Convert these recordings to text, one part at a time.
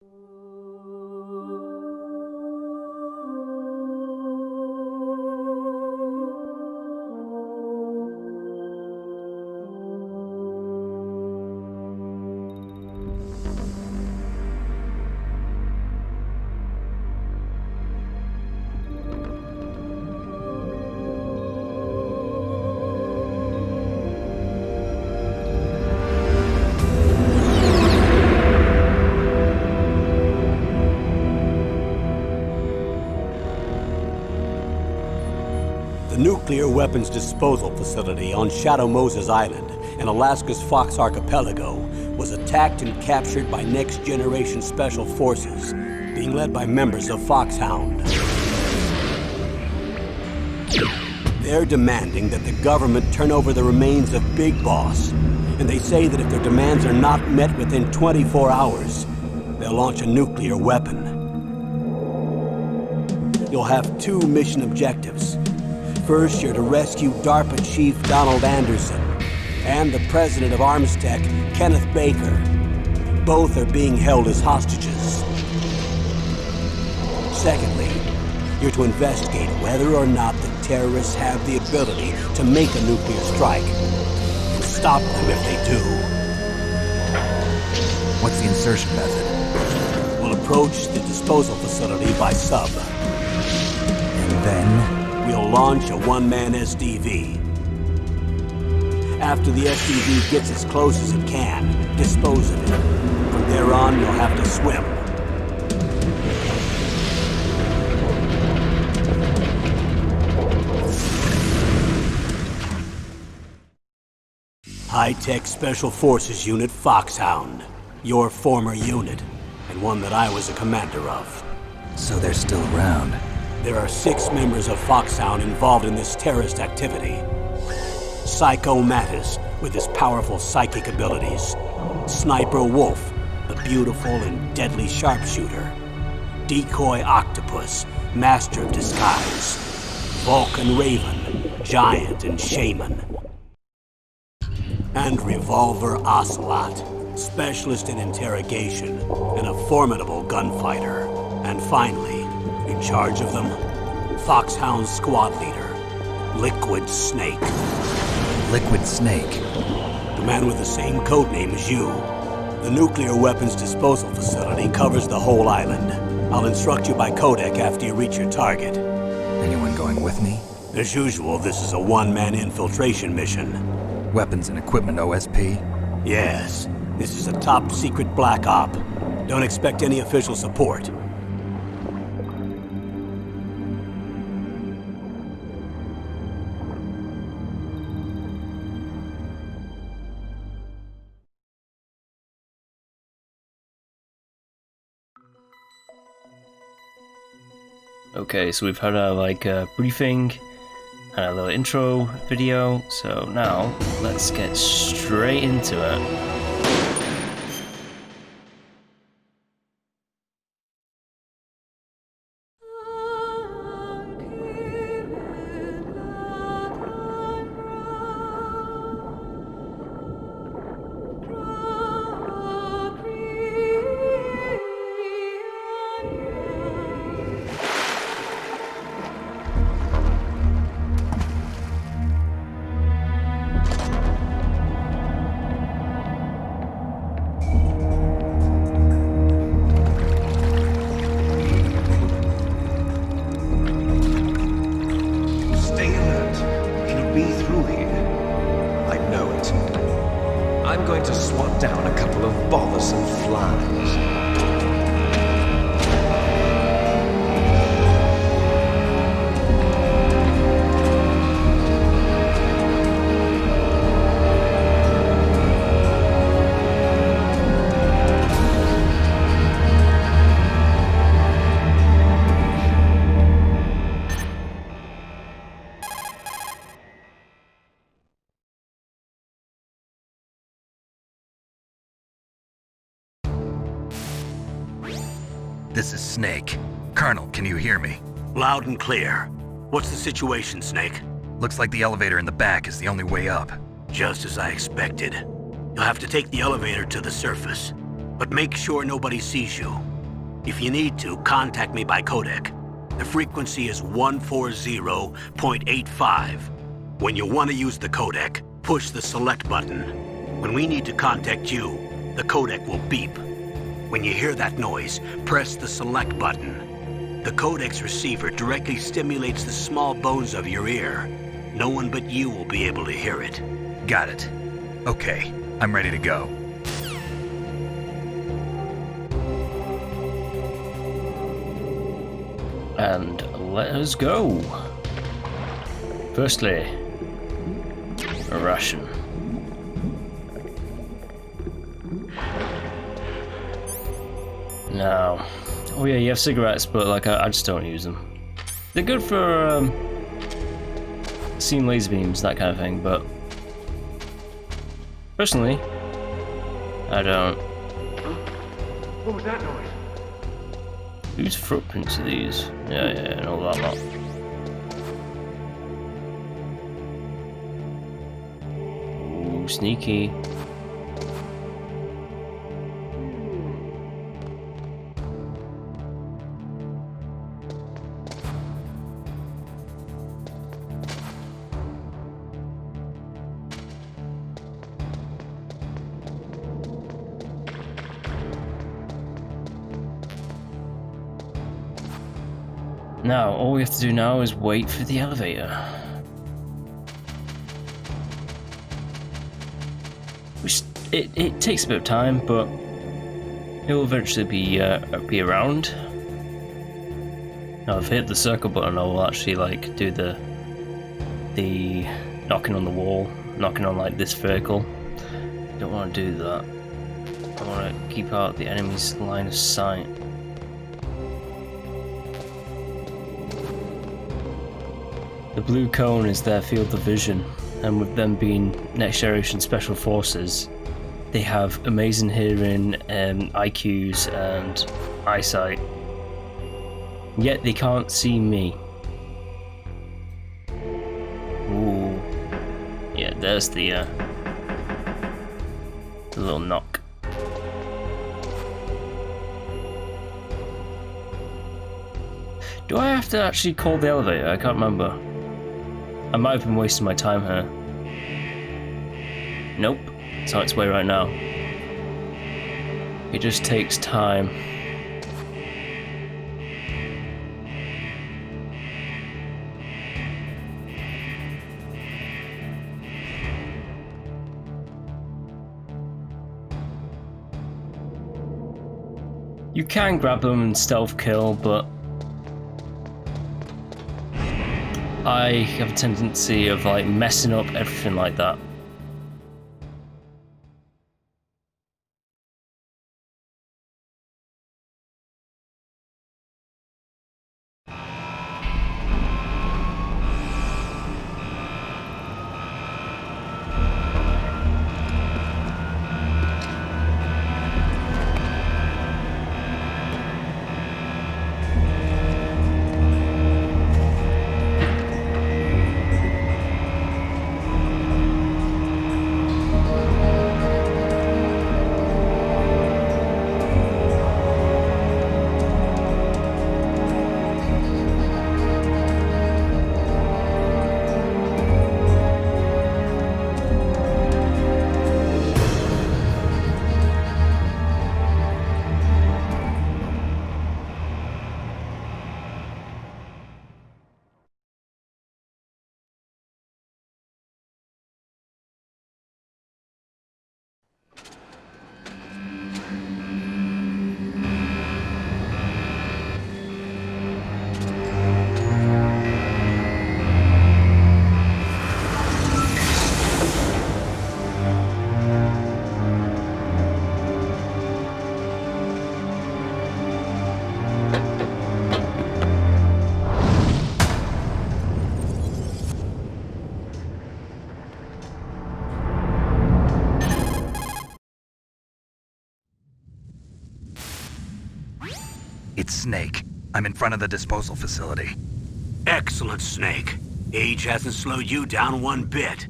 The nuclear weapons disposal facility on Shadow Moses Island in Alaska's Fox Archipelago was attacked and captured by next-generation special forces, being led by members of Foxhound. They're demanding that the government turn over the remains of Big Boss, and they say that if their demands are not met within 24 hours, they'll launch a nuclear weapon. You'll have two mission objectives. First, you're to rescue DARPA Chief Donald Anderson and the President of Armstech, Kenneth Baker. Both are being held as hostages. Secondly, you're to investigate whether or not the terrorists have the ability to make a nuclear strike and stop them if they do. What's the insertion method? We'll approach the disposal facility by sub. And then? We'll launch a one-man SDV. After the SDV gets as close as it can, dispose of it. From there on, you'll have to swim. High-Tech Special Forces Unit Foxhound. Your former unit, and one that I was a commander of. So they're still around. There are 6 members of Foxhound involved in this terrorist activity. Psycho Mattis, with his powerful psychic abilities. Sniper Wolf, the beautiful and deadly sharpshooter. Decoy Octopus, master of disguise. Vulcan Raven, giant and shaman. And Revolver Ocelot, specialist in interrogation and a formidable gunfighter. And finally, in charge of them, Foxhound's squad leader, Liquid Snake. Liquid Snake? The man with the same codename as you. The nuclear weapons disposal facility covers the whole island. I'll instruct you by codec after you reach your target. Anyone going with me? As usual, this is a one-man infiltration mission. Weapons and equipment OSP? Yes. This is a top-secret black op. Don't expect any official support. Okay, so we've had a briefing and a little intro video, so now let's get straight into it. I'm going to swat down a couple of bothersome flies. This is Snake. Colonel, can you hear me? Loud and clear. What's the situation, Snake? Looks like the elevator in the back is the only way up. Just as I expected. You'll have to take the elevator to the surface. But make sure nobody sees you. If you need to, contact me by codec. The frequency is 140.85. When you want to use the codec, push the select button. When we need to contact you, the codec will beep. When you hear that noise, press the select button. The codec's receiver directly stimulates the small bones of your ear. No one but you will be able to hear it. Got it. Okay, I'm ready to go. And let us go. Firstly, a ration. Now, oh yeah, you have cigarettes, but like I just don't use them. They're good for seeing laser beams, that kind of thing, but personally, I don't. What was that noise? Whose footprints are these? Yeah, and all that lot. Ooh, sneaky. Now, all we have to do now is wait for the elevator. Which, it takes a bit of time, but it will eventually be around. Now, if I hit the circle button, I will actually like do the knocking on the wall, knocking on like this vehicle. Don't want to do that. I want to keep out the enemy's line of sight. The blue cone is their field of vision, and with them being next generation special forces, they have amazing hearing, IQs, and eyesight. Yet they can't see me. Ooh, yeah, there's the little knock. Do I have to actually call the elevator? I can't remember. I might have been wasting my time here. Nope, it's on its way right now. It just takes time. You can grab them and stealth kill, but I have a tendency of like messing up everything like that. It's Snake. I'm in front of the disposal facility. Excellent, Snake. Age hasn't slowed you down one bit.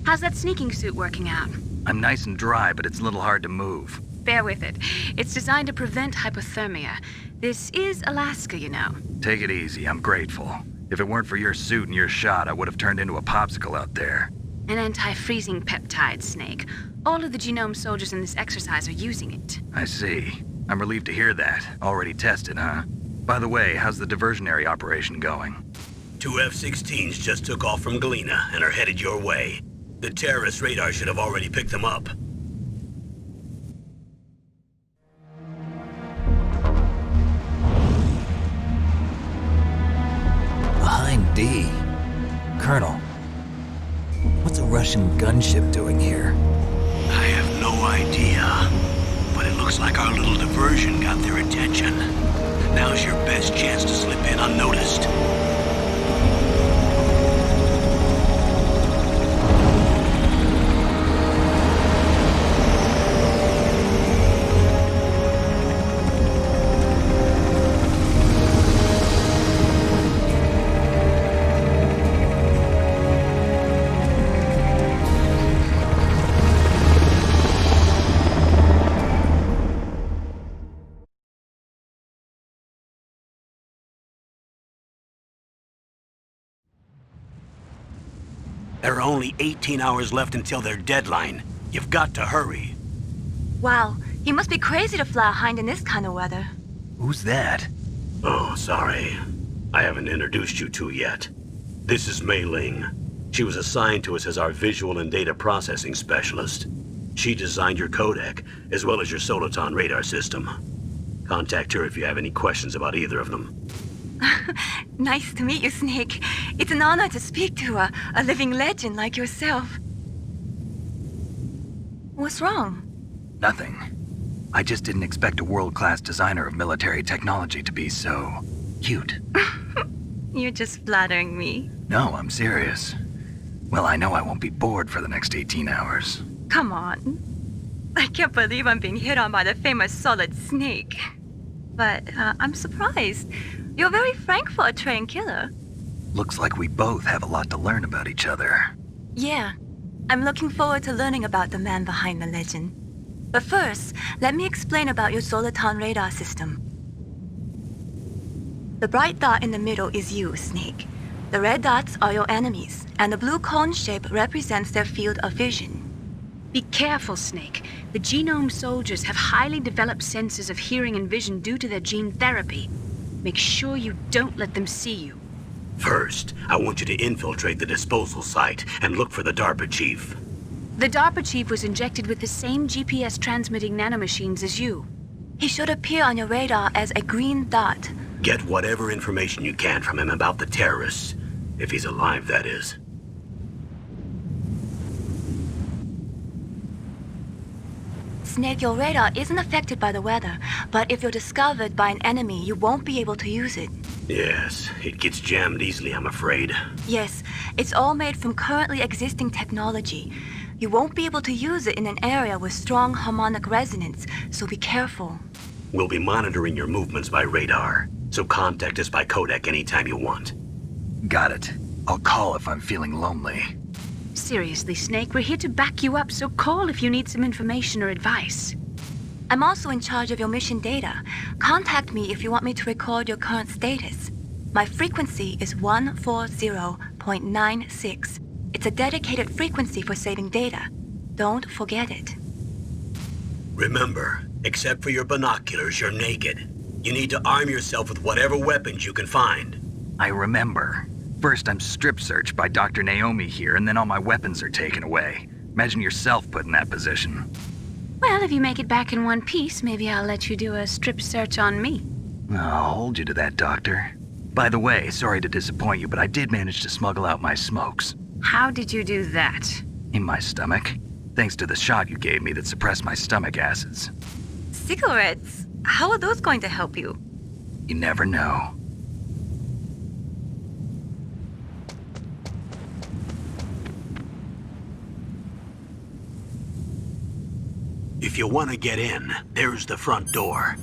How's that sneaking suit working out? I'm nice and dry, but it's a little hard to move. Bear with it. It's designed to prevent hypothermia. This is Alaska, you know. Take it easy, I'm grateful. If it weren't for your suit and your shot, I would have turned into a popsicle out there. An anti-freezing peptide, Snake. All of the genome soldiers in this exercise are using it. I see. I'm relieved to hear that. Already tested, huh? By the way, how's the diversionary operation going? 2 F-16s just took off from Galena and are headed your way. The terrorist radar should have already picked them up. Behind D. Colonel, what's a Russian gunship doing here? I have no idea, but it looks like our little diversion got their attention. Now's your best chance to slip in unnoticed. There are only 18 hours left until their deadline. You've got to hurry. Wow, you must be crazy to fly a hind in this kind of weather. Who's that? Oh, sorry. I haven't introduced you to yet. This is Mei Ling. She was assigned to us as our visual and data processing specialist. She designed your codec, as well as your Soliton radar system. Contact her if you have any questions about either of them. Nice to meet you, Snake. It's an honor to speak to a living legend like yourself. What's wrong? Nothing. I just didn't expect a world-class designer of military technology to be so cute. You're just flattering me. No, I'm serious. Well, I know I won't be bored for the next 18 hours. Come on. I can't believe I'm being hit on by the famous Solid Snake. But I'm surprised. You're very frank for a trained killer. Looks like we both have a lot to learn about each other. Yeah. I'm looking forward to learning about the man behind the legend. But first, let me explain about your Soliton radar system. The bright dot in the middle is you, Snake. The red dots are your enemies, and the blue cone shape represents their field of vision. Be careful, Snake. The genome soldiers have highly developed senses of hearing and vision due to their gene therapy. Make sure you don't let them see you. First, I want you to infiltrate the disposal site and look for the DARPA chief. The DARPA chief was injected with the same GPS transmitting nanomachines as you. He should appear on your radar as a green dot. Get whatever information you can from him about the terrorists. If he's alive, that is. Snake, your radar isn't affected by the weather, but if you're discovered by an enemy, you won't be able to use it. Yes, it gets jammed easily, I'm afraid. Yes, it's all made from currently existing technology. You won't be able to use it in an area with strong harmonic resonance, so be careful. We'll be monitoring your movements by radar, so contact us by codec anytime you want. Got it. I'll call if I'm feeling lonely. Seriously, Snake, we're here to back you up, so call if you need some information or advice. I'm also in charge of your mission data. Contact me if you want me to record your current status. My frequency is 140.96. It's a dedicated frequency for saving data. Don't forget it. Remember, except for your binoculars, you're naked. You need to arm yourself with whatever weapons you can find. I remember. First, I'm strip-searched by Dr. Naomi here, and then all my weapons are taken away. Imagine yourself put in that position. Well, if you make it back in one piece, maybe I'll let you do a strip search on me. I'll hold you to that, Doctor. By the way, sorry to disappoint you, but I did manage to smuggle out my smokes. How did you do that? In my stomach. Thanks to the shot you gave me that suppressed my stomach acids. Cigarettes? How are those going to help you? You never know. If you want to get in, there's the front door.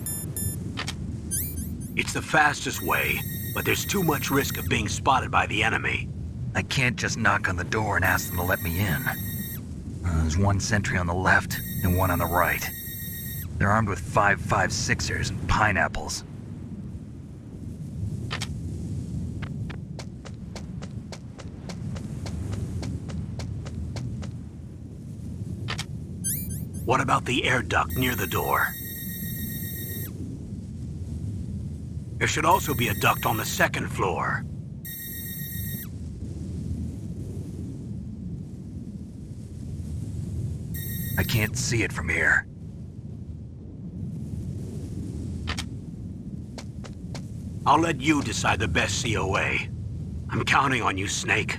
It's the fastest way, but there's too much risk of being spotted by the enemy. I can't just knock on the door and ask them to let me in. There's one sentry on the left and one on the right. They're armed with 5.56ers and pineapples. What about the air duct near the door? There should also be a duct on the second floor. I can't see it from here. I'll let you decide the best COA. I'm counting on you, Snake.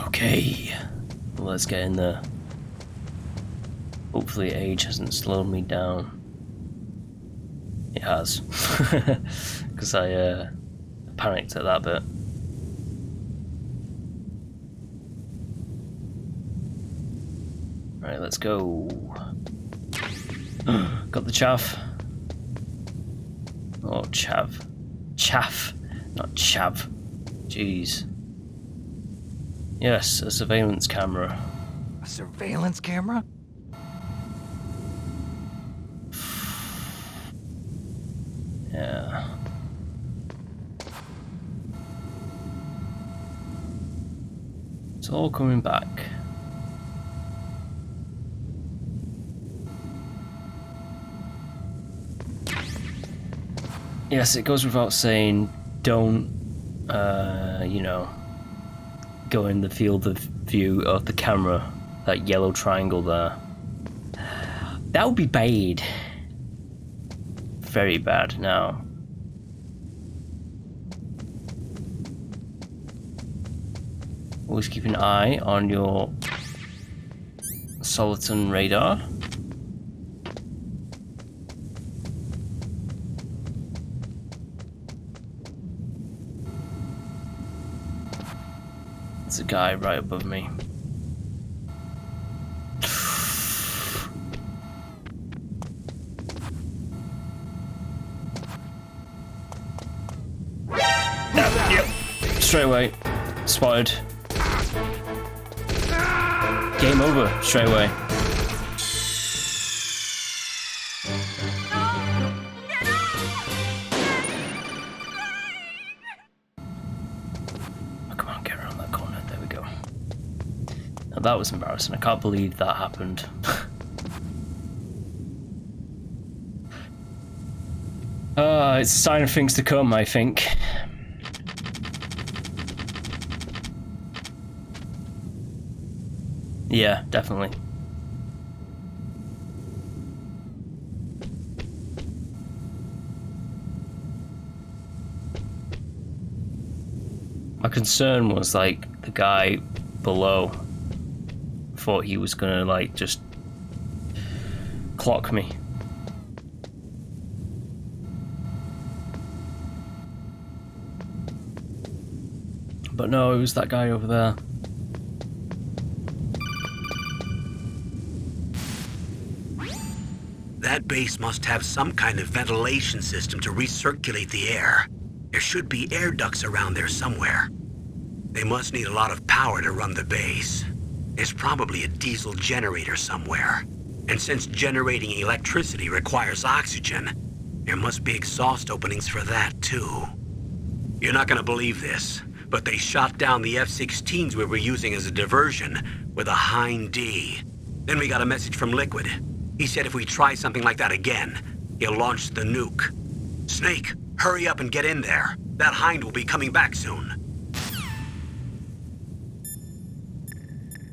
Okay, well, let's get in there. Hopefully age hasn't slowed me down. It has. Because I panicked at that bit. Right, let's go. Got the chaff. Oh, chav. Chaff, not chav. Jeez. Yes, a surveillance camera. A surveillance camera? Yeah. It's all coming back. Yes, it goes without saying, don't, you know, go in the field of view of the camera, that yellow triangle there. That would be bad. Very bad now. Always keep an eye on your Soliton radar. There's a guy right above me. Straight away. Spotted. Game over. Straight away. Oh, come on, get around that corner. There we go. Now that was embarrassing. I can't believe that happened. It's a sign of things to come, I think. Yeah, definitely. My concern was like the guy below thought he was gonna like just clock me. But no, it was that guy over there. That base must have some kind of ventilation system to recirculate the air. There should be air ducts around there somewhere. They must need a lot of power to run the base. There's probably a diesel generator somewhere. And since generating electricity requires oxygen, there must be exhaust openings for that too. You're not gonna believe this, but they shot down the F-16s we were using as a diversion with a Hind D. Then we got a message from Liquid. He said if we try something like that again, he'll launch the nuke. Snake, hurry up and get in there. That Hind will be coming back soon.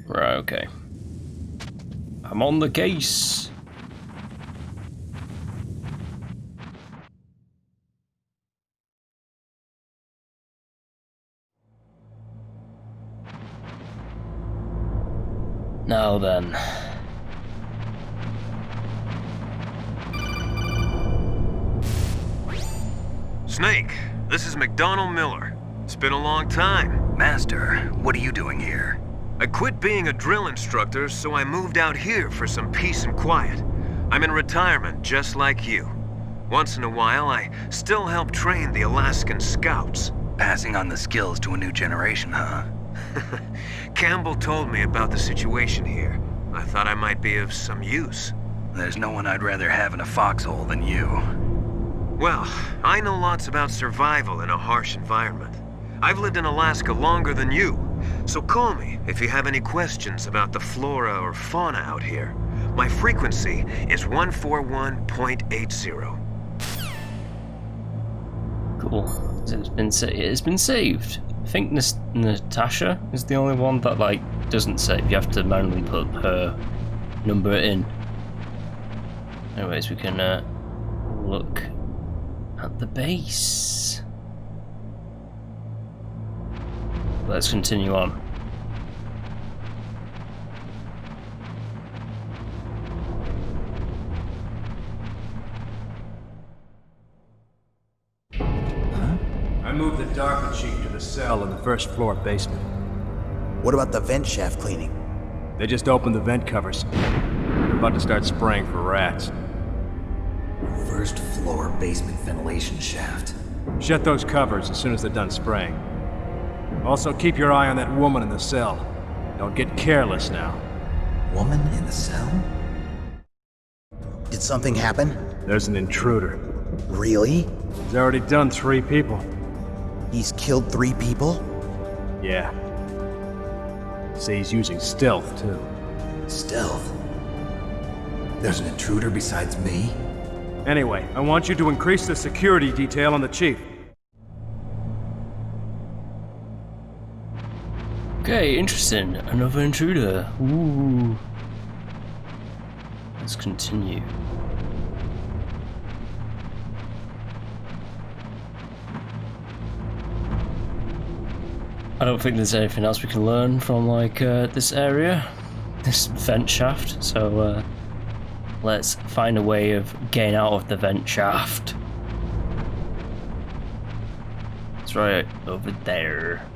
Right, okay. I'm on the case. Now then. Snake, this is McDonald Miller. It's been a long time. Master, what are you doing here? I quit being a drill instructor, so I moved out here for some peace and quiet. I'm in retirement, just like you. Once in a while, I still help train the Alaskan Scouts. Passing on the skills to a new generation, huh? Campbell told me about the situation here. I thought I might be of some use. There's no one I'd rather have in a foxhole than you. Well, I know lots about survival in a harsh environment. I've lived in Alaska longer than you, so call me if you have any questions about the flora or fauna out here. My frequency is 141.80. Cool. It's been saved. I think Natasha is the only one that like doesn't save. You have to manually put her number in. Anyways, we can look at the base. Let's continue on. I moved the DARPA chief to the cell in the first floor basement. What about the vent shaft cleaning? They just opened the vent covers. They're about to start spraying for rats. First floor basement ventilation shaft. Shut those covers as soon as they're done spraying. Also, keep your eye on that woman in the cell. Don't get careless now. Woman in the cell? Did something happen? There's an intruder. Really? He's already done 3 people. He's killed 3 people? Yeah. Say he's using stealth, too. Stealth? There's an intruder besides me? Anyway, I want you to increase the security detail on the chief. Okay, interesting. Another intruder. Ooh. Let's continue. I don't think there's anything else we can learn from like this area, this vent shaft. So let's find a way of getting out of the vent shaft. It's right over there.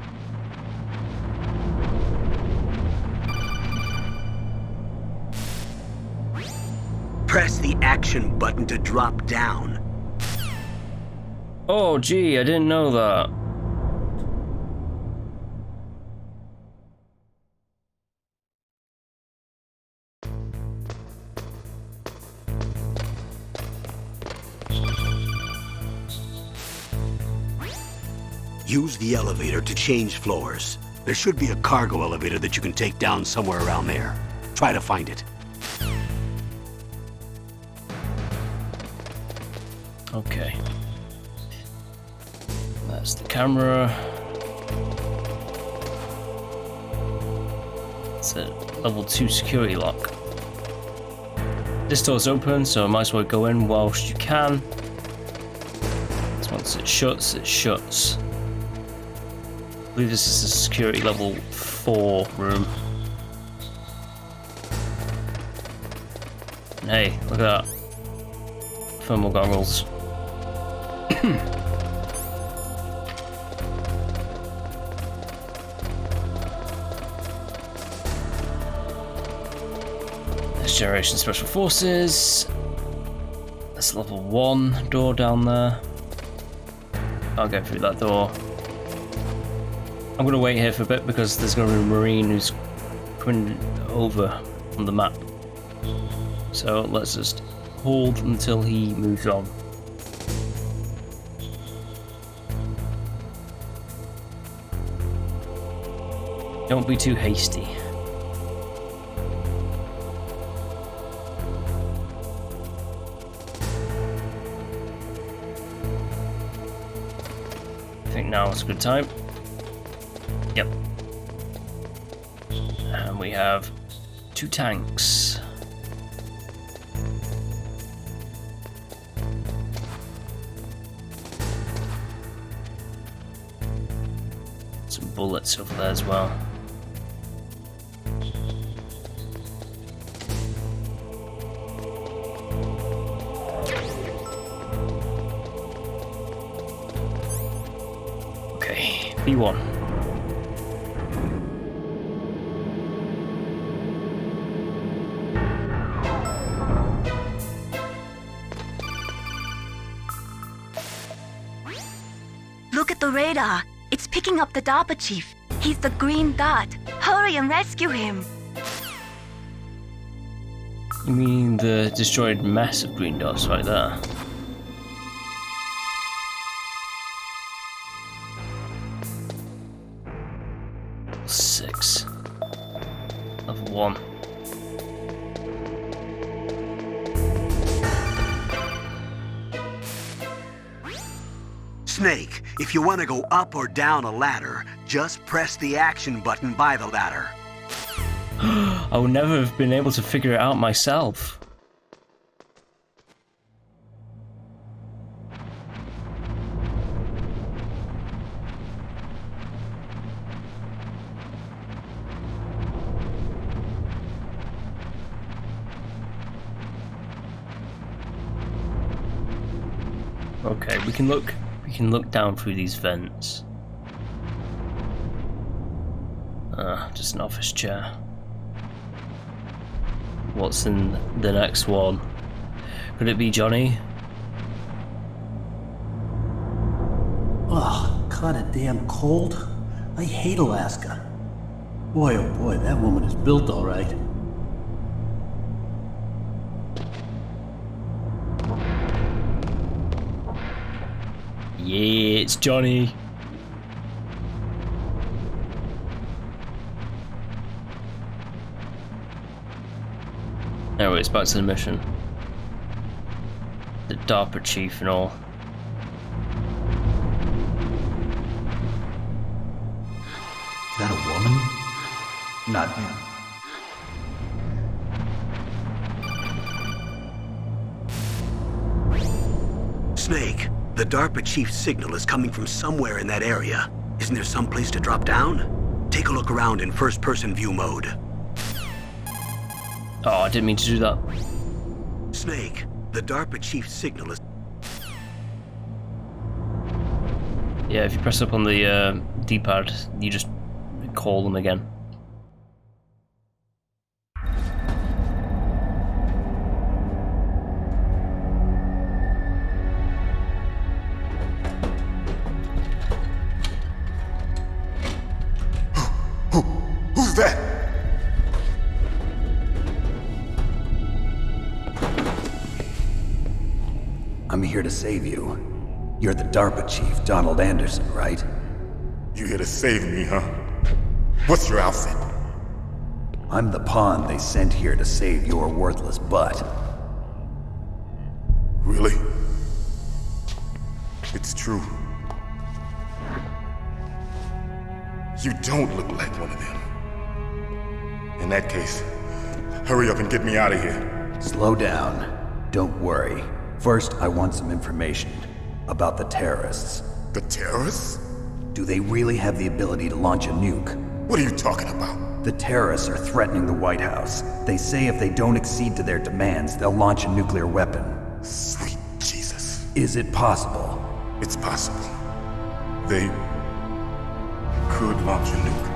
Press the action button to drop down. Oh gee, I didn't know that. Use the elevator to change floors. There should be a cargo elevator that you can take down somewhere around there. Try to find it. Okay. That's the camera. It's a level 2 security lock. This door's open, so I might as well go in whilst you can. So once it shuts, it shuts. I believe this is a security level 4 room. And hey, look at that. Thermal goggles. Next generation special forces. That's level 1 door down there. I'll go through that door. I'm gonna wait here for a bit because there's gonna be a Marine who's coming over on the map. So let's just hold until he moves on. Don't be too hasty. I think now is a good time. Yep. And we have 2 tanks. Some bullets over there as well. Okay, B1. Look at the radar. It's picking up the DARPA chief. He's the green dot. Hurry and rescue him. You mean the destroyed mass of green dots right there? Six. Level 1. Snake, if you want to go up or down a ladder, just press the action button by the ladder. I would never have been able to figure it out myself. Okay, we can look down through these vents. Just an office chair. What's in the next one? Could it be Johnny? Ugh, kinda damn cold. I hate Alaska. Boy, oh boy, that woman is built all right. Yeah, it's Johnny. Anyways, back to the mission. The DARPA chief and all. Is that a woman? Not him. Snake, the DARPA chief's signal is coming from somewhere in that area. Isn't there some place to drop down? Take a look around in first-person view mode. Oh, I didn't mean to do that. Snake, the DARPA chief's signal is... Yeah, if you press up on the D-pad, you just call them again. Who's that? I'm here to save you. You're the DARPA chief, Donald Anderson, right? You here to save me, huh? What's your outfit? I'm the pawn they sent here to save your worthless butt. Really? It's true. You don't look like one of them. In that case, hurry up and get me out of here. Slow down. Don't worry. First, I want some information about the terrorists. The terrorists? Do they really have the ability to launch a nuke? What are you talking about? The terrorists are threatening the White House. They say if they don't accede to their demands, they'll launch a nuclear weapon. Sweet Jesus. Is it possible? It's possible. They could launch a nuke.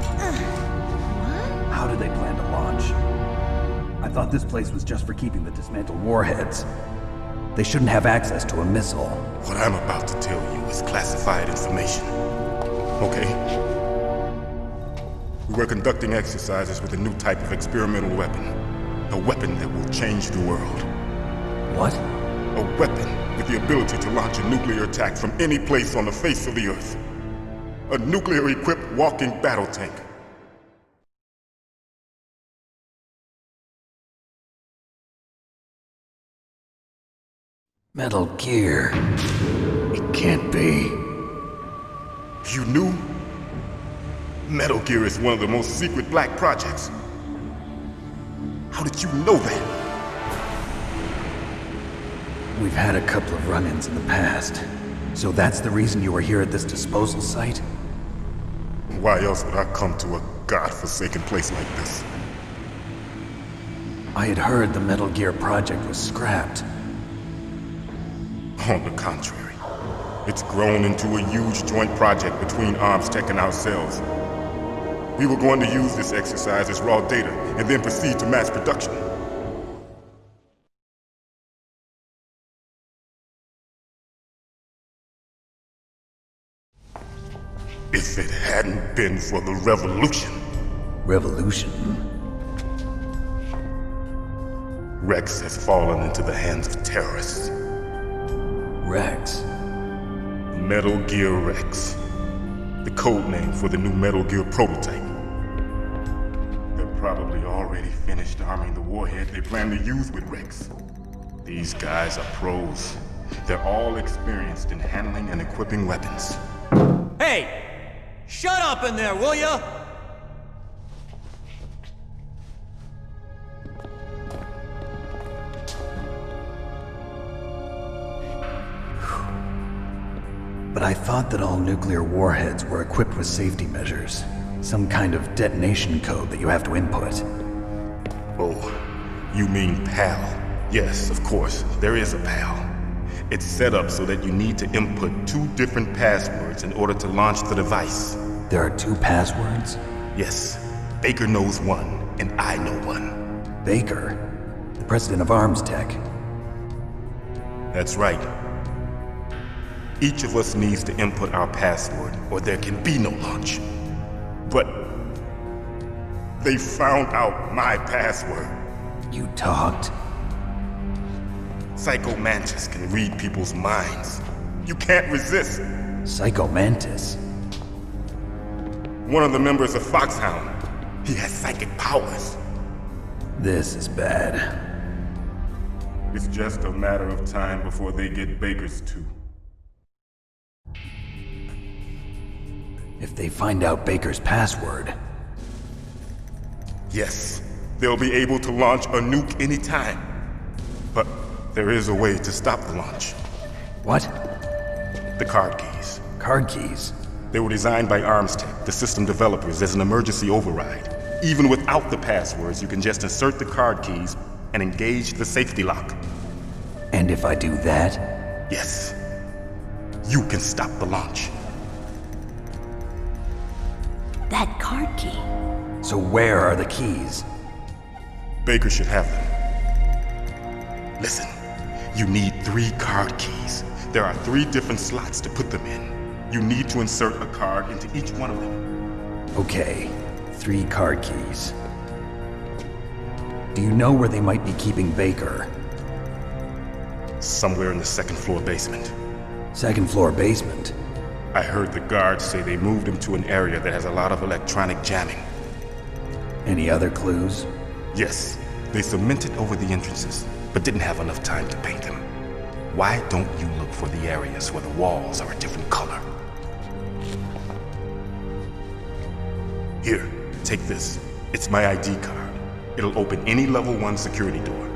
How do they plan to launch? I thought this place was just for keeping the dismantled warheads. They shouldn't have access to a missile. What I'm about to tell you is classified information. Okay? We were conducting exercises with a new type of experimental weapon. A weapon that will change the world. What? A weapon with the ability to launch a nuclear attack from any place on the face of the Earth. A nuclear-equipped walking battle tank. Metal Gear. It can't be. You knew? Metal Gear is one of the most secret black projects. How did you know that? We've had a couple of run-ins in the past. So that's the reason you were here at this disposal site? Why else would I come to a godforsaken place like this? I had heard the Metal Gear project was scrapped. On the contrary, it's grown into a huge joint project between Arms Tech and ourselves. We were going to use this exercise as raw data and then proceed to mass production. If it hadn't been for the revolution. Revolution? Rex has fallen into the hands of terrorists. Rex? Metal Gear Rex. The code name for the new Metal Gear prototype. They're probably already finished arming the warhead they plan to use with Rex. These guys are pros. They're all experienced in handling and equipping weapons. Hey! Shut up in there, will ya? But I thought that all nuclear warheads were equipped with safety measures. Some kind of detonation code that you have to input. Oh, you mean PAL? Yes, of course, there is a PAL. It's set up so that you need to input 2 different passwords in order to launch the device. There are 2 passwords? Yes, Baker knows one, and I know one. Baker? The president of Arms Tech? That's right. Each of us needs to input our password, or there can be no launch. But they found out my password. You talked? Psycho Mantis can read people's minds. You can't resist. Psycho Mantis? One of the members of Foxhound. He has psychic powers. This is bad. It's just a matter of time before they get Baker's too. If they find out Baker's password... Yes, they'll be able to launch a nuke anytime. But there is a way to stop the launch. What? The card keys. Card keys? They were designed by Arms Tech, the system developers, as an emergency override. Even without the passwords, you can just insert the card keys and engage the safety lock. And if I do that? Yes. You can stop the launch. That card key. So where are the keys? Baker should have them. Listen, you need 3 card keys. There are 3 different slots to put them in. You need to insert a card into each one of them. Okay, 3 card keys. Do you know where they might be keeping Baker? Somewhere in the 2nd floor basement. 2nd floor basement? I heard the guards say they moved him to an area that has a lot of electronic jamming. Any other clues? Yes, they cemented over the entrances, but didn't have enough time to paint them. Why don't you look for the areas where the walls are a different color? Here, take this. It's my ID card. It'll open any level 1 security door.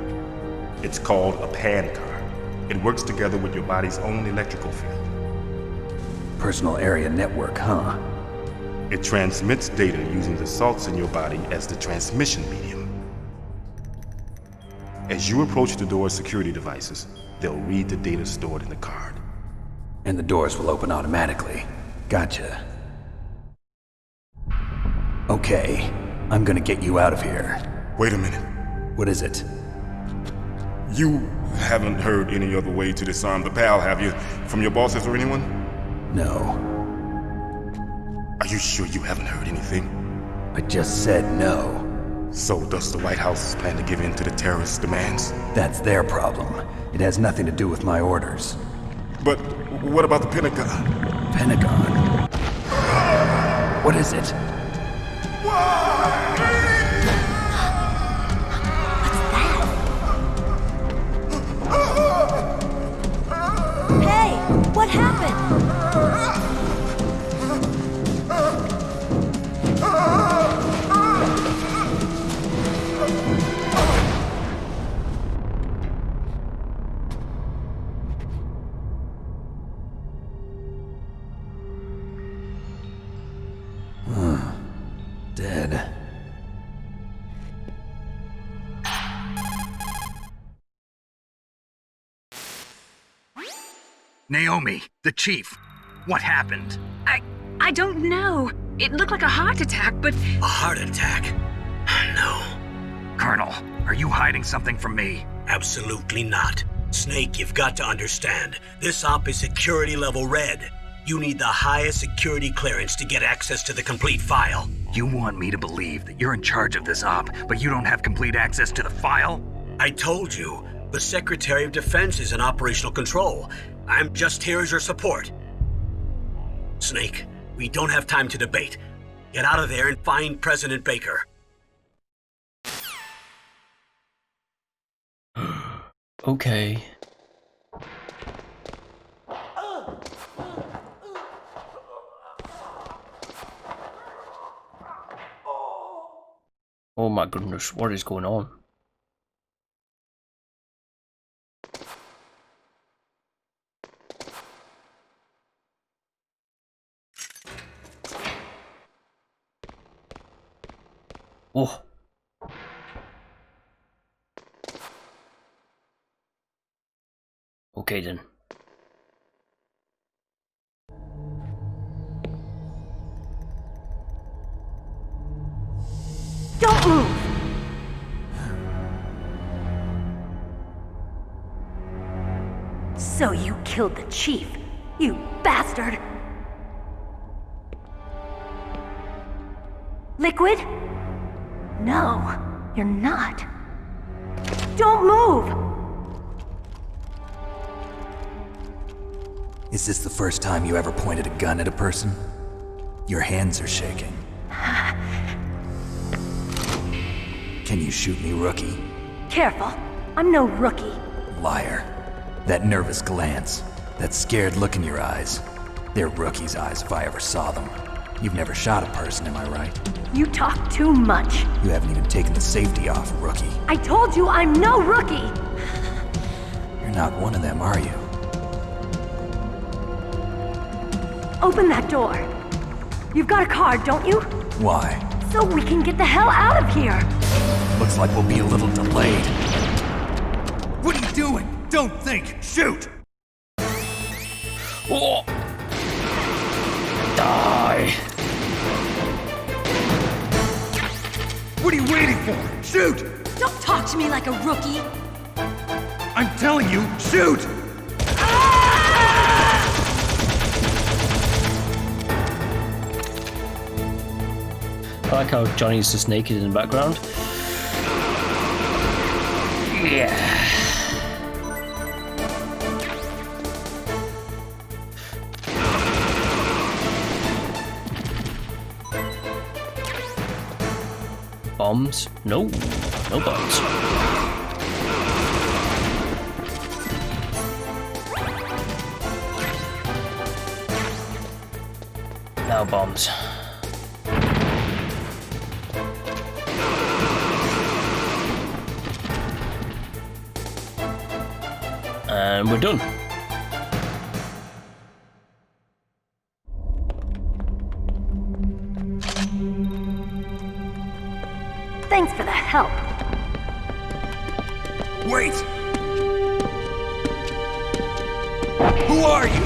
It's called a PAN card. It works together with your body's own electrical field. Personal area network, huh? It transmits data using the salts in your body as the transmission medium. As you approach the door's security devices, they'll read the data stored in the card. And the doors will open automatically. Gotcha. Okay, I'm gonna get you out of here. Wait a minute. What is it? You haven't heard any other way to disarm the PAL, have you? From your bosses or anyone? No. Are you sure you haven't heard anything? I just said no. So does the White House plan to give in to the terrorists' demands? That's their problem. It has nothing to do with my orders. But what about the Pentagon? Pentagon? What is it? Hey, what happened? Dead. Naomi, the chief. What happened? I don't know. It looked like a heart attack, but... A heart attack? No. Colonel, are you hiding something from me? Absolutely not. Snake, you've got to understand. This op is security level red. You need the highest security clearance to get access to the complete file. You want me to believe that you're in charge of this op, but you don't have complete access to the file? I told you, the Secretary of Defense is in operational control. I'm just here as your support. Snake, we don't have time to debate. Get out of there and find President Baker. Okay. Oh my goodness, what is going on? Oh. Okay then. Don't move! So you killed the chief, you bastard! Liquid? No, you're not. Don't move! Is this the first time you ever pointed a gun at a person? Your hands are shaking. Can you shoot me, rookie? Careful, I'm no rookie. Liar. That nervous glance, that scared look in your eyes. They're rookie's eyes if I ever saw them. You've never shot a person, am I right? You talk too much. You haven't even taken the safety off, rookie. I told you I'm no rookie! You're not one of them, are you? Open that door. You've got a card, don't you? Why? So we can get the hell out of here! Looks like we'll be a little delayed. What are you doing? Don't think! Shoot! Oh. Die! What are you waiting for? Shoot! Don't talk to me like a rookie! I'm telling you, shoot! I like how Johnny's just naked in the background. Yeah. Bombs? No. No bombs. Now bombs. And we're done. Thanks for the help. Wait! Who are you?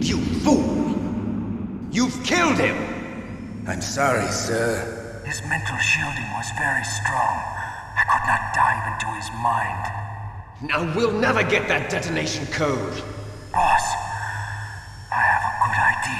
You fool! You've killed him! I'm sorry, sir. His mental shielding was very strong. I could not dive into his mind. Now we'll never get that detonation code. Boss, I have a good idea.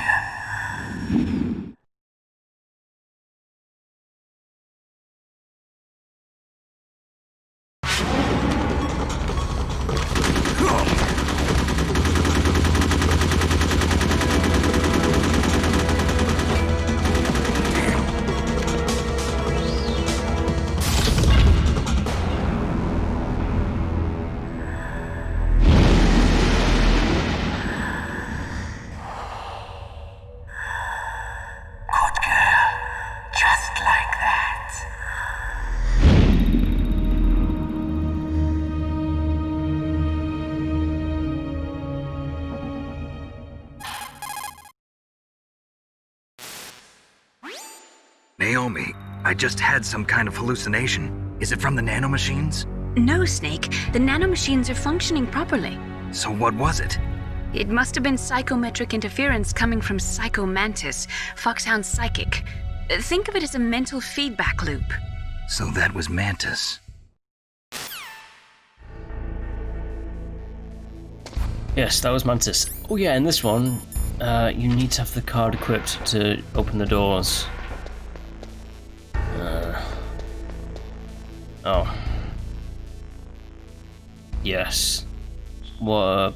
Naomi, I just had some kind of hallucination. Is it from the nanomachines? No, Snake. The nanomachines are functioning properly. So what was it? It must have been psychometric interference coming from Psycho Mantis, Foxhound's psychic. Think of it as a mental feedback loop. So that was Mantis. Yes, that was Mantis. Oh yeah, in this one, You need to have the card equipped to open the doors. Oh. Yes. What a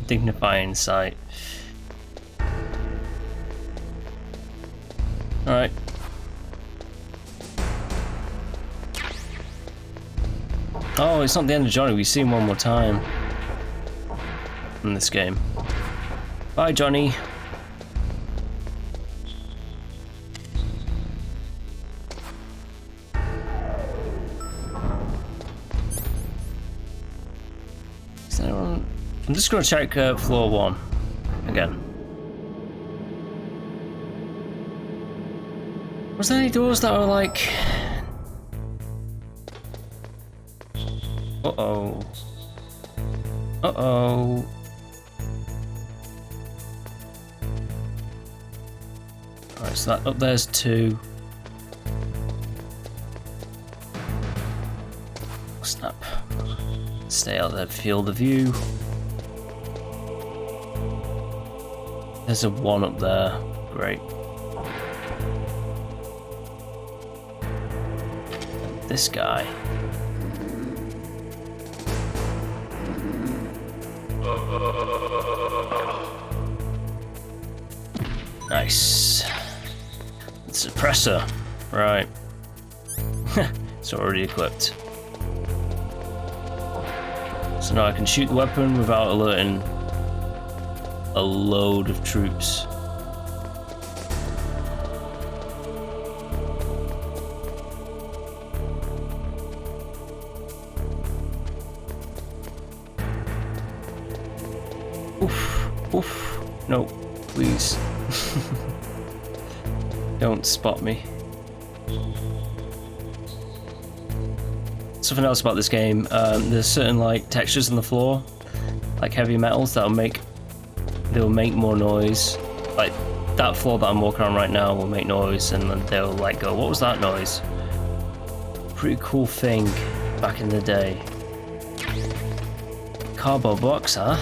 dignifying sight. Alright. Oh, it's not the end of Johnny. We see him one more time in this game. Bye, Johnny. Is there anyone? I'm just going to check floor 1 again. Was there any doors that were like... Uh-oh. Uh-oh. Alright, so that up there's 2. Snap. Stay out there, field of view. There's a 1 up there. Great. And this guy. Nice. Suppressor. Right. It's already equipped. So now I can shoot the weapon without alerting a load of troops. Oof. Oof. No, please. Don't spot me. Something else about this game, there's certain like textures on the floor, like heavy metals they'll make more noise. Like that floor that I'm walking on right now will make noise, and then they'll like go, "What was that noise?" Pretty cool thing back in the day. Cardboard box, huh?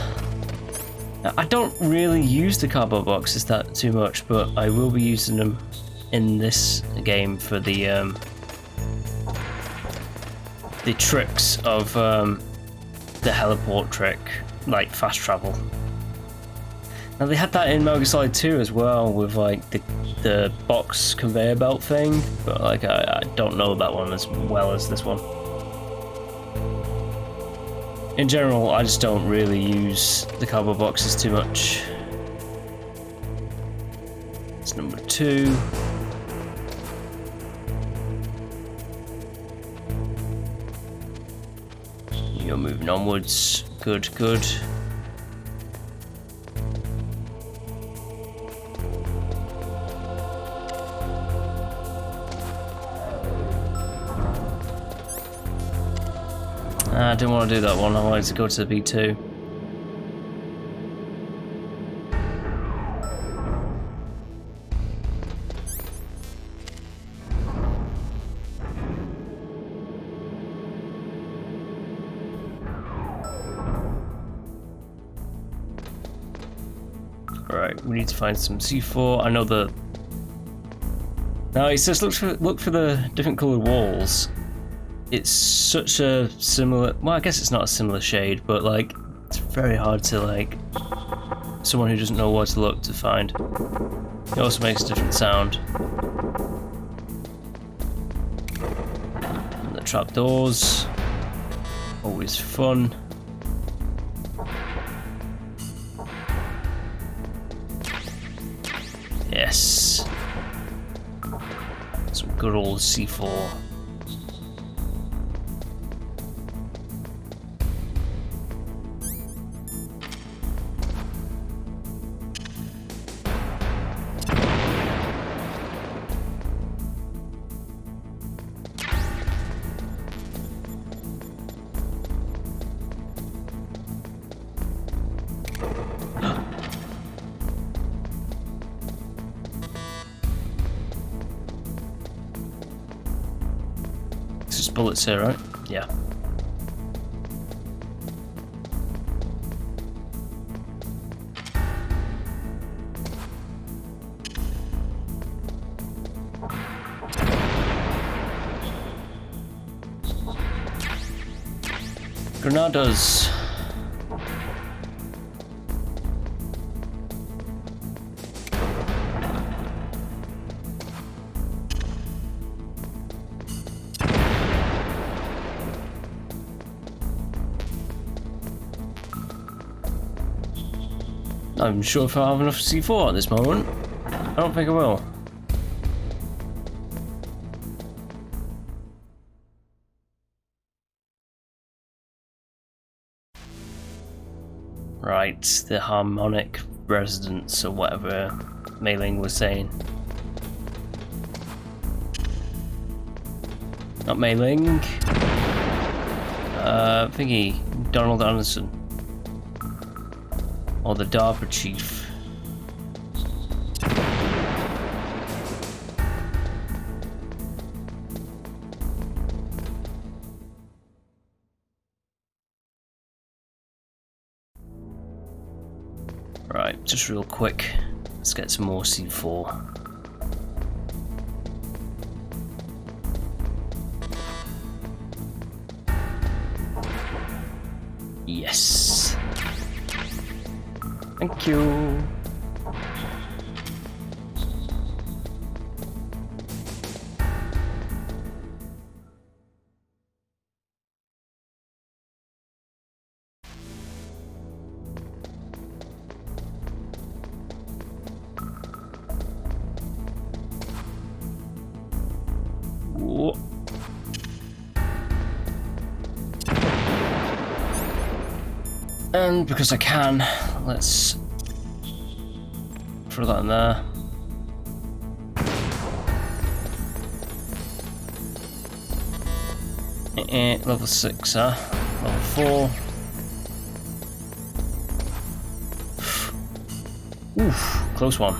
I don't really use the cardboard boxes that too much, but I will be using them in this game for the tricks of the heliport trick, like fast travel. Now they had that in Metal Gear Solid 2 as well, with like the box conveyor belt thing, but like I don't know that one as well as this one. In general, I just don't really use the cardboard boxes too much. It's number 2. You're moving onwards. Good, good. I didn't want to do that one. I wanted to go to the B2. Alright, we need to find some C4. I know the... Now it says look for the different coloured walls. It's such a similar... Well, I guess it's not a similar shade, but like it's very hard to like... Someone who doesn't know where to look to find. It also makes a different sound. And the trapdoors. Always fun. Yes. Some good old C4. Bullets here, right? Yeah. Granadas. Not even sure if I have enough C4 at this moment. I don't think I will. Right, the harmonic resonance or whatever Mei-Ling was saying. Not Mei-Ling. Thingy, Donald Anderson. Or the DARPA chief. Right, just real quick, let's get some more C4. Yes. Thank you. Whoa. And because I can, let's throw that in there. Level 6, huh? Level 4. Oof, close one.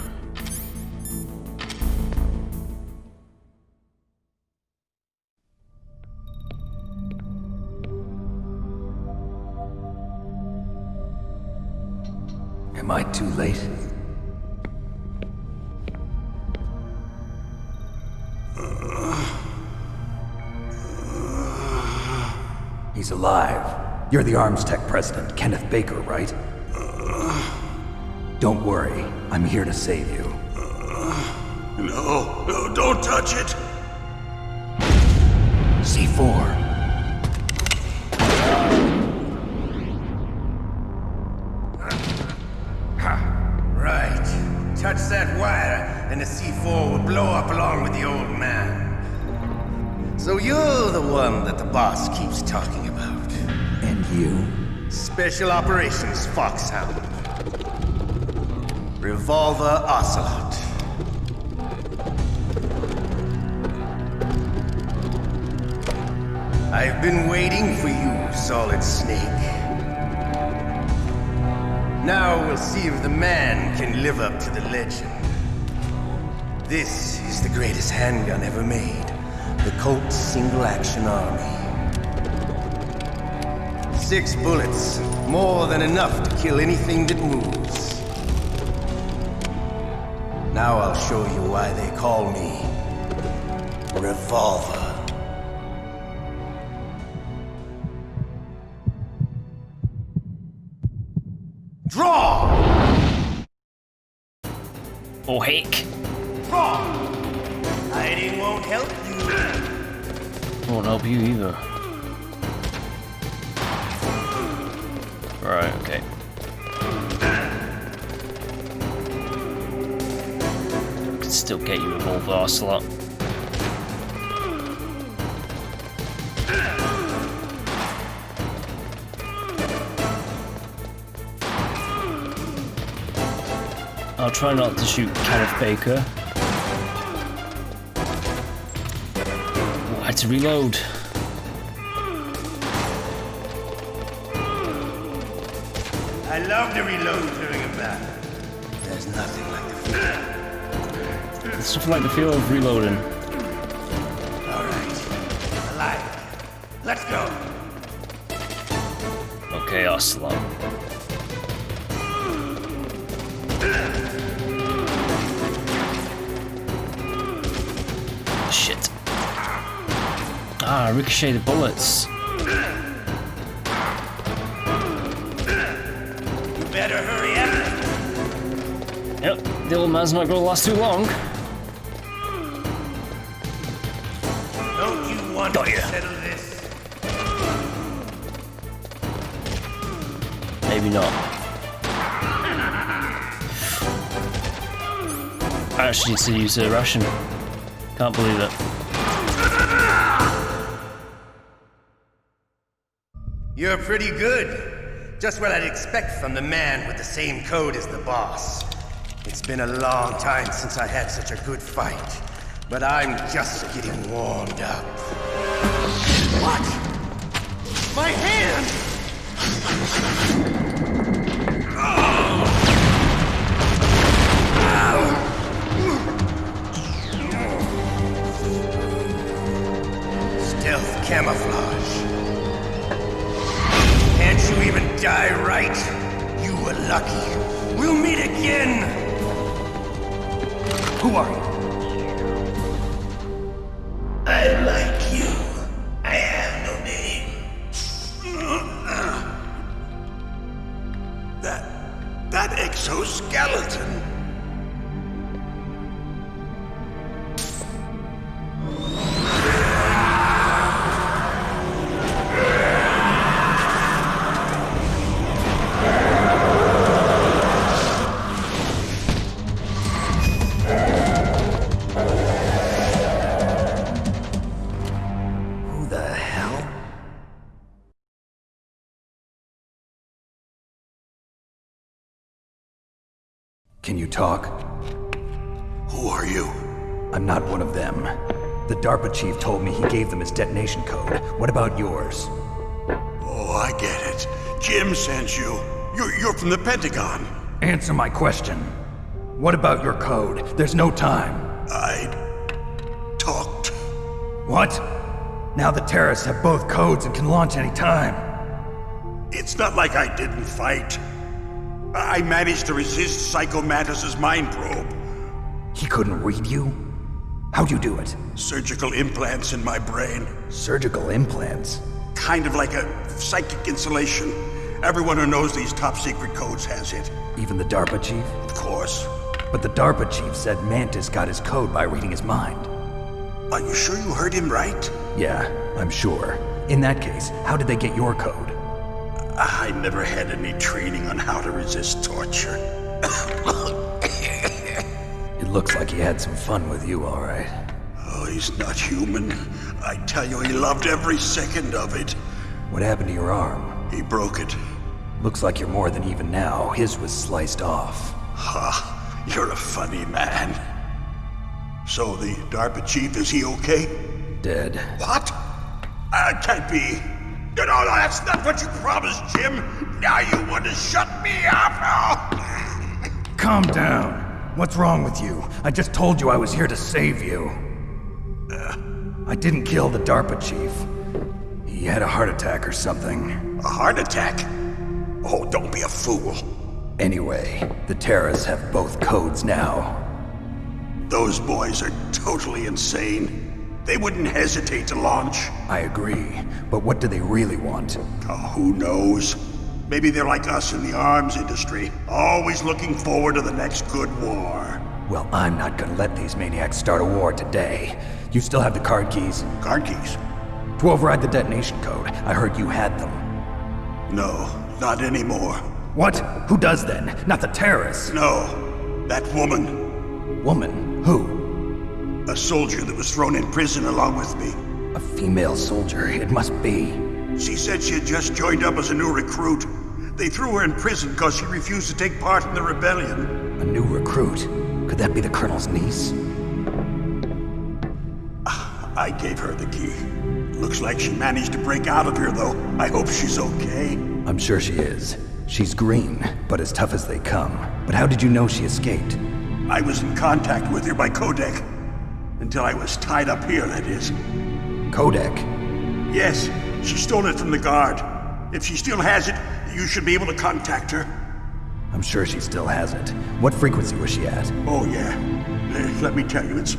Am I too late? He's alive. You're the Arms Tech president, Kenneth Baker, right? Don't worry, I'm here to save you. No, don't touch it! C4. Right. Touch that wire, and the C4 will blow up along with the old man. So you're the one that the boss keeps talking about. And you? Special Operations Foxhound. Revolver Ocelot. I've been waiting for you, Solid Snake. Now we'll see if the man can live up to the legend. This is the greatest handgun ever made. The Colt Single Action Army. 6 bullets, more than enough to kill anything that moves. Now I'll show you why they call me Revolver. Draw! Oh heck. Draw! Hiding won't help you. Won't help you either. Right, okay. Could still get you Revolver Ocelot. I'll try not to shoot Kenneth Baker. Oh, I had to reload. I love to reload during a battle. There's nothing like the feel. There's something like the feel of reloading. Alright. I like it. Let's go. Okay, Ocelot. Shit. Ah, ricocheted bullets. Yep, the old man's not gonna last too long. Don't you want to settle this? Maybe not. I actually need to use a ration. Can't believe it. You're pretty good. Just what I'd expect from the man with the same code as the boss. It's been a long time since I had such a good fight, but I'm just getting warmed up. What? My hand! Stealth camouflage. Can't you even die right? You were lucky. We'll meet again! Who are you? I like you. I have no name. That exoskeleton. Can you talk? Who are you? I'm not one of them. The DARPA chief told me he gave them his detonation code. What about yours? Oh, I get it. Jim sent you. You're from the Pentagon. Answer my question. What about your code? There's no time. I talked. What? Now the terrorists have both codes and can launch any time. It's not like I didn't fight. I managed to resist Psycho Mantis's mind probe. He couldn't read you? How'd you do it? Surgical implants in my brain. Surgical implants? Kind of like a psychic insulation. Everyone who knows these top secret codes has it. Even the DARPA chief? Of course. But the DARPA chief said Mantis got his code by reading his mind. Are you sure you heard him right? Yeah, I'm sure. In that case, how did they get your code? I never had any training on how to resist torture. It looks like he had some fun with you, all right. Oh, he's not human. I tell you, he loved every second of it. What happened to your arm? He broke it. Looks like you're more than even now. His was sliced off. Ha, you're a funny man. So the DARPA chief, is he okay? Dead. What? Can't be. No, that's not what you promised, Jim. Now you want to shut me up? Calm down. What's wrong with you? I just told you I was here to save you. I didn't kill the DARPA chief. He had a heart attack or something. A heart attack? Oh, don't be a fool. Anyway, the terrorists have both codes now. Those boys are totally insane. They wouldn't hesitate to launch. I agree, but what do they really want? Oh, who knows? Maybe they're like us in the arms industry, always looking forward to the next good war. Well, I'm not gonna let these maniacs start a war today. You still have the card keys? Card keys? To override the detonation code. I heard you had them. No, not anymore. What? Who does then? Not the terrorists? No, that woman. Woman? Who? A soldier that was thrown in prison along with me. A female soldier, it must be. She said she had just joined up as a new recruit. They threw her in prison because she refused to take part in the rebellion. A new recruit? Could that be the Colonel's niece? I gave her the key. Looks like she managed to break out of here, though. I hope she's okay. I'm sure she is. She's green, but as tough as they come. But how did you know she escaped? I was in contact with her by codec. Until I was tied up here, that is. Codec? Yes, she stole it from the guard. If she still has it, you should be able to contact her. I'm sure she still has it. What frequency was she at? Oh, yeah. Let me tell you, it's...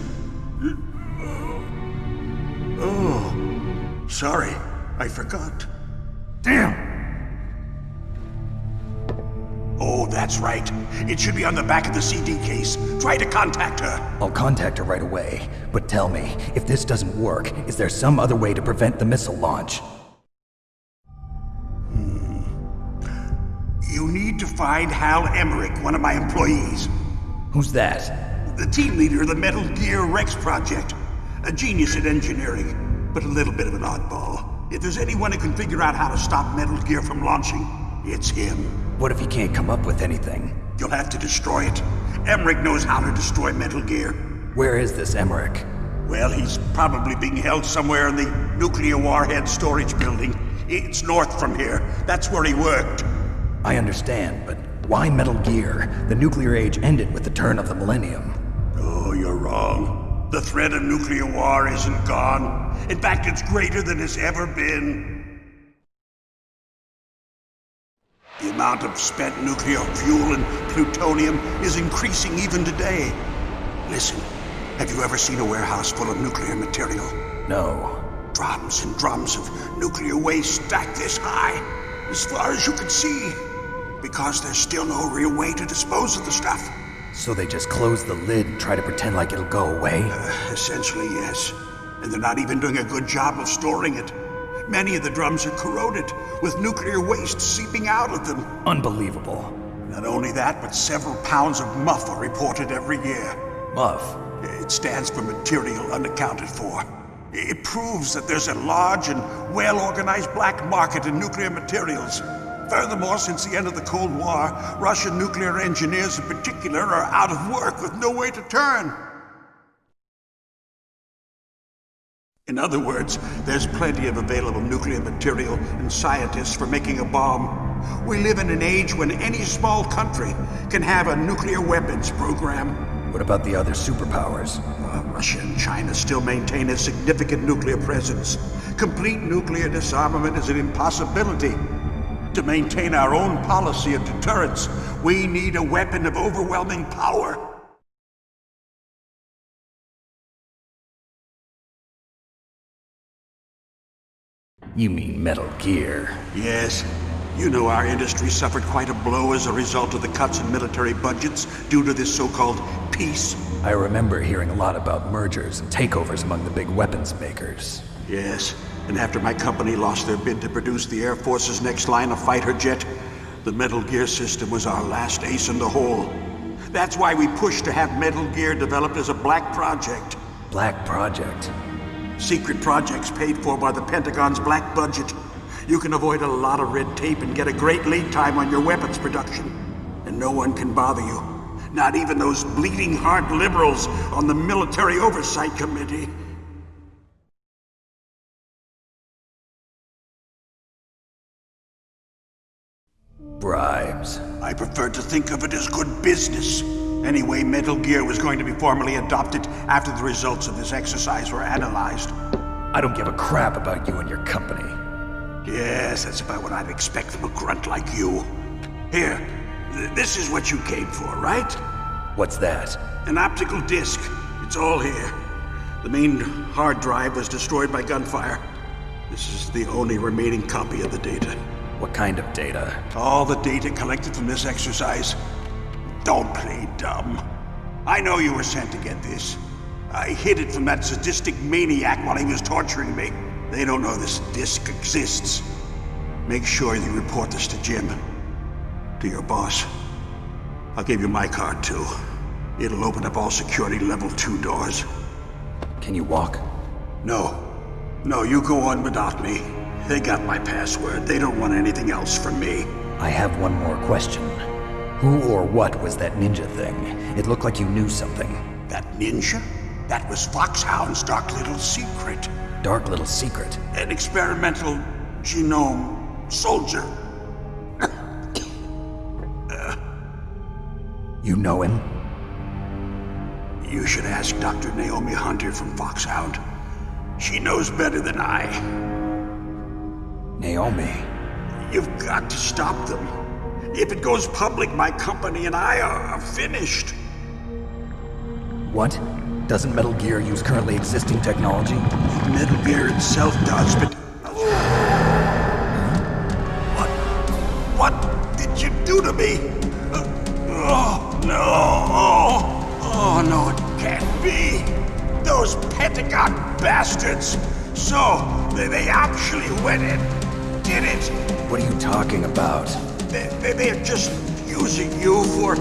Oh, sorry. I forgot. Damn! Oh, That's right. It should be on the back of the CD case. Try to contact her. I'll contact her right away. But tell me, if this doesn't work, is there some other way to prevent the missile launch? You need to find Hal Emmerich, one of my employees. Who's that? The team leader of the Metal Gear Rex project. A genius at engineering, but a little bit of an oddball. If there's anyone who can figure out how to stop Metal Gear from launching, it's him. What if he can't come up with anything? You'll have to destroy it. Emmerich knows how to destroy Metal Gear. Where is this Emmerich? Well, he's probably being held somewhere in the nuclear warhead storage building. It's north from here. That's where he worked. I understand, but why Metal Gear? The nuclear age ended with the turn of the millennium. Oh, you're wrong. The threat of nuclear war isn't gone. In fact, it's greater than it's ever been. The amount of spent nuclear fuel and plutonium is increasing even today. Listen, have you ever seen a warehouse full of nuclear material? No. Drums and drums of nuclear waste stacked this high, as far as you can see. Because there's still no real way to dispose of the stuff. So they just close the lid and try to pretend like it'll go away? Essentially, yes. And they're not even doing a good job of storing it. Many of the drums are corroded, with nuclear waste seeping out of them. Unbelievable. Not only that, but several pounds of MUF are reported every year. MUF? It stands for material unaccounted for. It proves that there's a large and well-organized black market in nuclear materials. Furthermore, since the end of the Cold War, Russian nuclear engineers in particular are out of work with no way to turn. In other words, there's plenty of available nuclear material and scientists for making a bomb. We live in an age when any small country can have a nuclear weapons program. What about the other superpowers? Russia and China still maintain a significant nuclear presence. Complete nuclear disarmament is an impossibility. To maintain our own policy of deterrence, we need a weapon of overwhelming power. You mean Metal Gear? Yes. You know our industry suffered quite a blow as a result of the cuts in military budgets due to this so-called peace. I remember hearing a lot about mergers and takeovers among the big weapons makers. Yes. And after my company lost their bid to produce the Air Force's next line of fighter jet, the Metal Gear system was our last ace in the hole. That's why we pushed to have Metal Gear developed as a black project. Black project? Secret projects paid for by the Pentagon's black budget. You can avoid a lot of red tape and get a great lead time on your weapons production. And no one can bother you. Not even those bleeding heart liberals on the Military Oversight Committee. Bribes. I prefer to think of it as good business. Anyway, Metal Gear was going to be formally adopted after the results of this exercise were analyzed. I don't give a crap about you and your company. Yes, that's about what I'd expect from a grunt like you. Here, this is what you came for, right? What's that? An optical disc. It's all here. The main hard drive was destroyed by gunfire. This is the only remaining copy of the data. What kind of data? All the data collected from this exercise. Don't play dumb. I know you were sent to get this. I hid it from that sadistic maniac while he was torturing me. They don't know this disc exists. Make sure you report this to Jim. To your boss. I'll give you my card too. It'll open up all security level 2 doors. Can you walk? No. No, you go on without me. They got my password. They don't want anything else from me. I have one more question. Who or what was that ninja thing? It looked like you knew something. That ninja? That was Foxhound's dark little secret. Dark little secret? An experimental genome soldier. You know him? You should ask Dr. Naomi Hunter from Foxhound. She knows better than I. Naomi? You've got to stop them. If it goes public, my company and I are finished. What? Doesn't Metal Gear use currently existing technology? Metal Gear itself does, but... What did you do to me? Oh, no! Oh, no, it can't be! Those Pentagon bastards! So, they actually went and did it! What are you talking about? They're just using you for...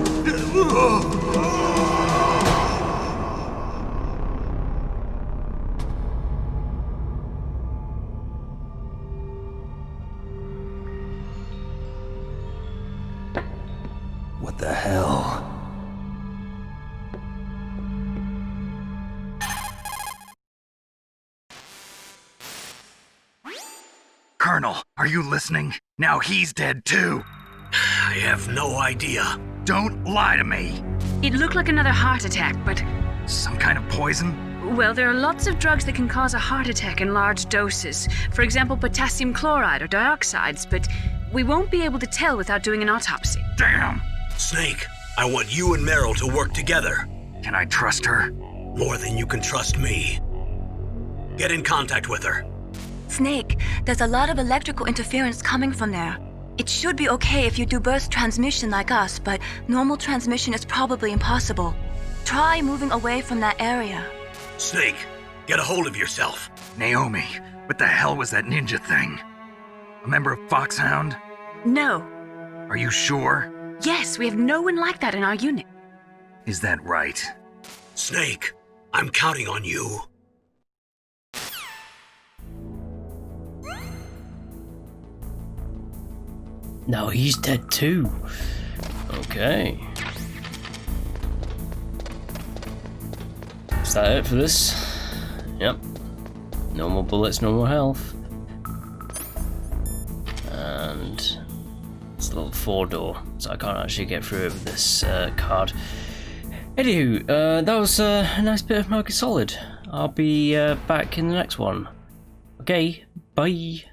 What the hell? Colonel, are you listening? Now he's dead too. I have no idea. Don't lie to me. It looked like another heart attack, but... Some kind of poison? Well, there are lots of drugs that can cause a heart attack in large doses. For example, potassium chloride or dioxides, but we won't be able to tell without doing an autopsy. Damn! Snake, I want you and Meryl to work together. Can I trust her? More than you can trust me. Get in contact with her. Snake, there's a lot of electrical interference coming from there. It should be okay if you do burst transmission like us, but normal transmission is probably impossible. Try moving away from that area. Snake, get a hold of yourself. Naomi, what the hell was that ninja thing? A member of Foxhound? No. Are you sure? Yes, we have no one like that in our unit. Is that right? Snake, I'm counting on you. No, he's dead too. Okay. Is that it for this? Yep. No more bullets, no more health. And it's a little 4-door, so I can't actually get through it with this card. Anywho, that was a nice bit of Metal Gear Solid. I'll be back in the next one. Okay, bye.